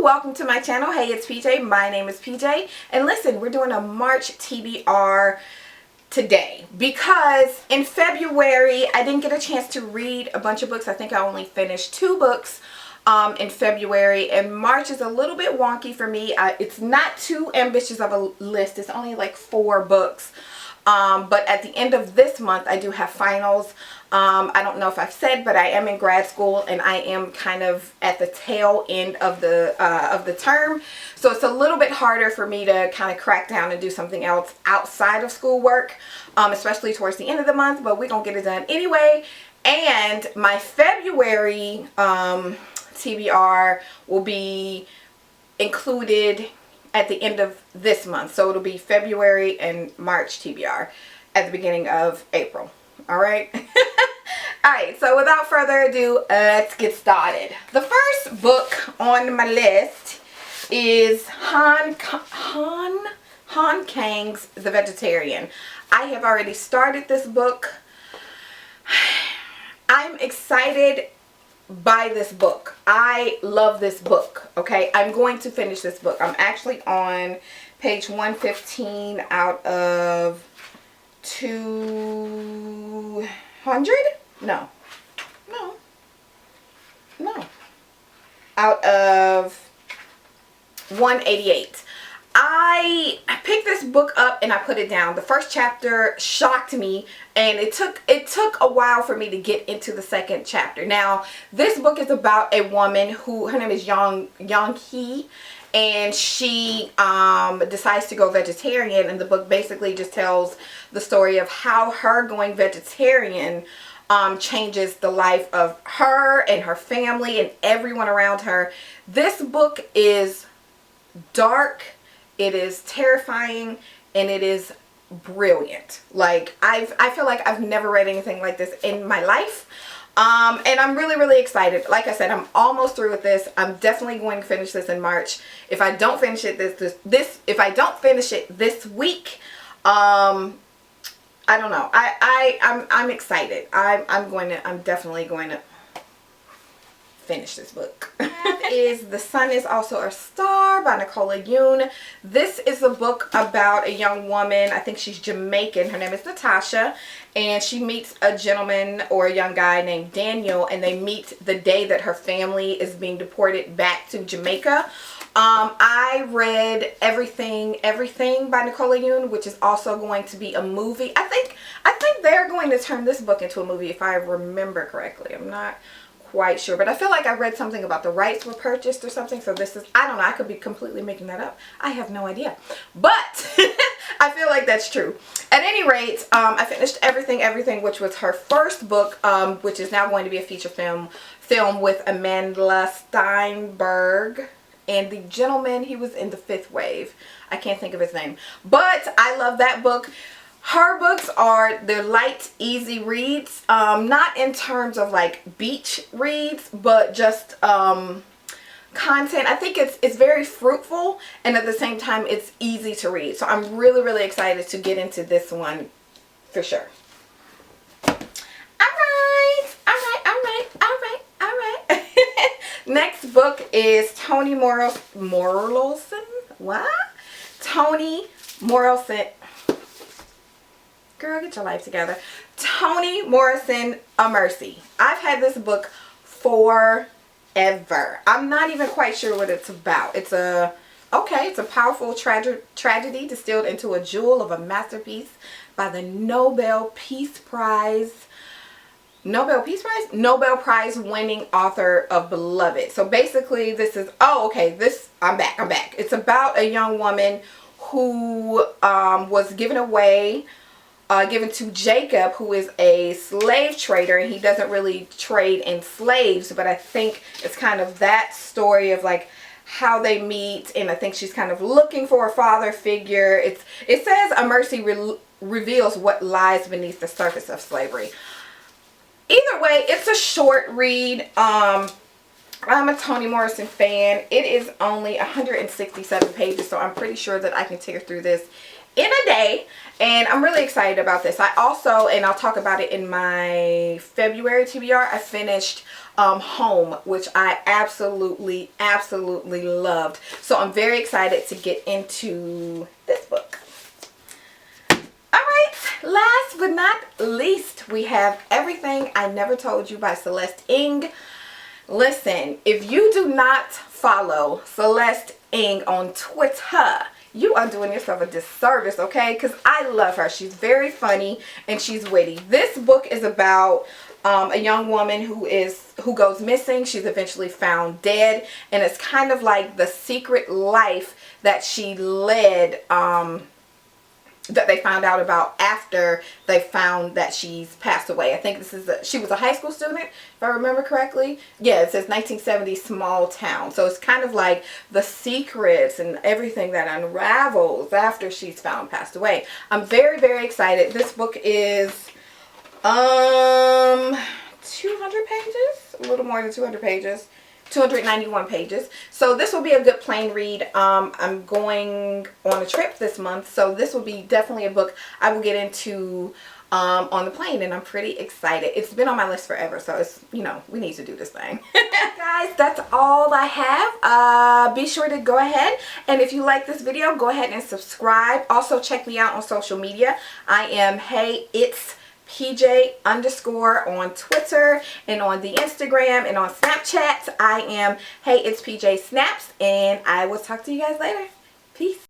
Welcome to my channel. Hey, it's PJ. My name is PJ. And listen, we're doing a March TBR today because in February I didn't get a chance to read a bunch of books. I think I only finished 2 books in February, and March is a little bit wonky for me. It's not too ambitious of a list. It's only like 4 books. But at the end of this month, I do have finals. I don't know if I've said, but I am in grad school and I am kind of at the tail end of the term. So it's a little bit harder for me to kind of crack down and do something else outside of schoolwork, especially towards the end of the month, but we're going to get it done anyway. And my February TBR will be included at the end of this month. So it'll be February and March TBR at the beginning of April. All right. All right. So without further ado, let's get started. The first book on my list is Han Kang's The Vegetarian. I have already started this book. I'm excited by this book. I love this book. Okay, I'm going to finish this book. I'm actually on page 115 out of 200. No, out of 188. I picked this book up and I put it down. The first chapter shocked me, and it took a while for me to get into the second chapter. Now, this book is about a woman who, her name is Young Hee, and she decides to go vegetarian, and the book basically just tells the story of how her going vegetarian changes the life of her and her family and everyone around her. This book is dark. It is terrifying, and it is brilliant. Like, I feel like I've never read anything like this in my life. And I'm really excited. Like I said, I'm almost through with this. I'm definitely going to finish this in March. If I don't finish it if I don't finish it this week, I don't know. I'm excited. I'm definitely going to finish this book. Is The Sun Is Also a Star by Nicola Yoon. This is a book about a young woman. I think she's Jamaican. Her name is Natasha, and she meets a gentleman or a young guy named Daniel, and they meet the day that her family is being deported back to Jamaica. I read Everything by Nicola Yoon, which is also going to be a movie. I think they're going to turn this book into a movie, if I remember correctly. I'm not quite sure, but I feel like I read something about the rights were purchased or something. So this is, I don't know, I could be completely making that up. I have no idea, but I feel like that's true. At any rate, I finished Everything, which was her first book, which is now going to be a feature film with Amanda Steinberg and the gentleman, he was in The Fifth Wave. I can't think of his name, but I love that book. Her books they're light, easy reads, not in terms of like beach reads, but just content. I think it's very fruitful, and at the same time it's easy to read. So I'm really excited to get into this one for sure. Alright. Next book is Toni Morrison. What? Toni Morrison. Girl, get your life together. Toni Morrison, A Mercy. I've had this book forever. I'm not even quite sure what it's about. It's a powerful tragedy distilled into a jewel of a masterpiece by the Nobel Prize winning author of Beloved. So basically this is, I'm back. It's about a young woman who was given to Jacob, who is a slave trader, and he doesn't really trade in slaves, but I think it's kind of that story of like how they meet, and I think she's kind of looking for a father figure. It says A Mercy reveals what lies beneath the surface of slavery. Either way, it's a short read. I'm a Toni Morrison fan. It is only 167 pages, so I'm pretty sure that I can tear through this in a day, and I'm really excited about this. I also, and I'll talk about it in my February TBR, I finished Home, which I absolutely loved. So I'm very excited to get into this book. Alright, last but not least, we have Everything I Never Told You by Celeste Ng. Listen, if you do not follow Celeste Ng on Twitter, you are doing yourself a disservice, okay? Because I love her. She's very funny and she's witty. This book is about a young woman who goes missing. She's eventually found dead, and it's kind of like the secret life that she led, that they found out about after they found that she's passed away. I think she was a high school student, if I remember correctly. Yeah, it says 1970 small town. So it's kind of like the secrets and everything that unravels after she's found passed away. I'm very excited. This book is 200 pages, a little more than 200 pages. 291 pages. So this will be a good plain read. I'm going on a trip this month, so this will be definitely a book I will get into on the plane, and I'm pretty excited. It's been on my list forever, so it's, you know, we need to do this thing. Guys, that's all I have. Be sure to go ahead, and if you like this video, go ahead and subscribe. Also check me out on social media. I am Hey It's PJ _ on Twitter and on the Instagram and on Snapchat. I am Hey It's PJ Snaps, and I will talk to you guys later. Peace.